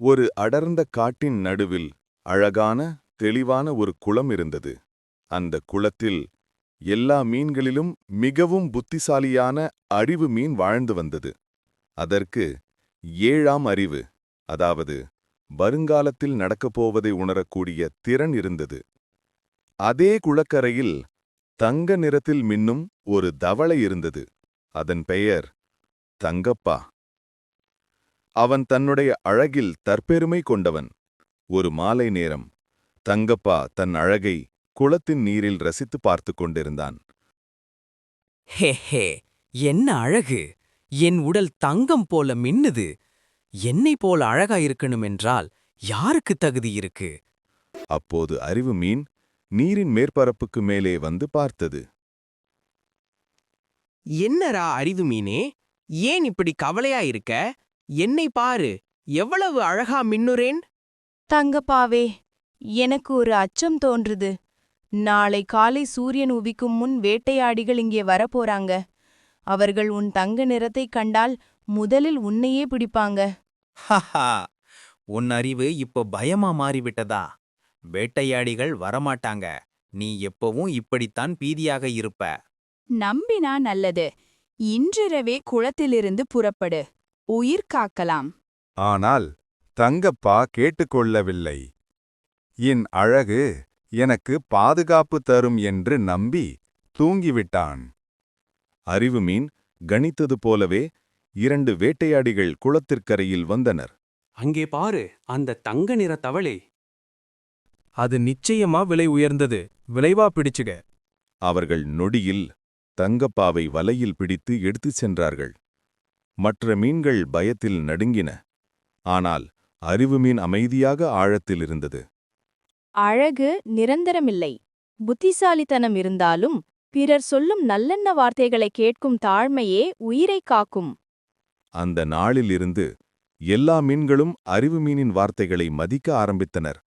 ஒரு அடர்ந்த காட்டின் நடுவில் அழகான தெளிவான ஒரு குளம் இருந்தது. அந்த குளத்தில் எல்லா மீன்களிலும் மிகவும் புத்திசாலியான அறிவு மீன் வாழ்ந்து வந்தது. அதற்கு 7ஆம் அறிவு, அதாவது வருங்காலத்தில் நடக்கப் போவதை உணரக்கூடிய திறன் இருந்தது. அதே குளக்கரையில் தங்க நிறத்தில் மின்னும் ஒரு தவளை இருந்தது. அதன் பெயர் தங்கப்பா. அவன் தன்னுடைய அழகில் தற்பெருமை கொண்டவன். ஒரு மாலை நேரம் தங்கப்பா தன் அழகை குளத்தின் நீரில் ரசித்து பார்த்து கொண்டிருந்தான். ஹே ஹே, என்ன அழகு! என் உடல் தங்கம் போல மின்னுது. என்னை போல அழகா இருக்கணும் என்றால் யாருக்கு தகுதி இருக்கு? அப்போது அறிவு மீன் நீரின் மேற்பரப்புக்கு மேலே வந்து பார்த்தது. என்னடா அறிவு மீனே, ஏன் இப்படி கவலையா இருக்க? என்னை பாரு, எவ்வளவு அழகா மின்னுறேன். தங்கப்பாவே, எனக்கு ஒரு அச்சம் தோன்றுது. நாளை காலை சூரியன் உதிக்கும் முன் வேட்டையாடிகள் இங்கே வரப்போறாங்க. அவர்கள் உன் தங்க நிறத்தைக் கண்டால் முதலில் உன்னையே பிடிப்பாங்க. ஹஹா, உன் அறிவு இப்போ பயமா மாறிவிட்டதா? வேட்டையாடிகள் வரமாட்டாங்க. நீ எப்பவும் இப்படித்தான் பீதியாக இருப்ப. நம்பினா நல்லது. இன்றிரவே குளத்திலிருந்து புறப்படு. உயிர் காக்கலாம். ஆனால் தங்கப்பா கேட்டுக்கொள்ளவில்லை. என் அழகு எனக்கு பாதுகாப்பு தரும் என்று நம்பி தூங்கிவிட்டான். அறிவு மீன் கணித்தது போலவே 2 வேட்டையாடிகள் குளத்திற்கரையில் வந்தனர். அங்கே பாரு, அந்த தங்க நிற தவளை. அது நிச்சயமா விலை உயர்ந்தது. விளைவா பிடிச்சுக. அவர்கள் நொடியில் தங்கப்பாவை வலையில் பிடித்து எடுத்துச் சென்றார்கள். மற்ற மீன்கள் பயத்தில் நடுங்கின. ஆனால் அறிவு மீன் அமைதியாக ஆழத்தில் இருந்தது. அழகு நிரந்தரமில்லை. புத்திசாலித்தனம் இருந்தாலும் பிறர் சொல்லும் நல்லெண்ண வார்த்தைகளை கேட்கும் தாழ்மையே உயிரைக் காக்கும். அந்த நாளிலிருந்து எல்லா மீன்களும் அறிவு மீனின் வார்த்தைகளை மதிக்க ஆரம்பித்தனர்.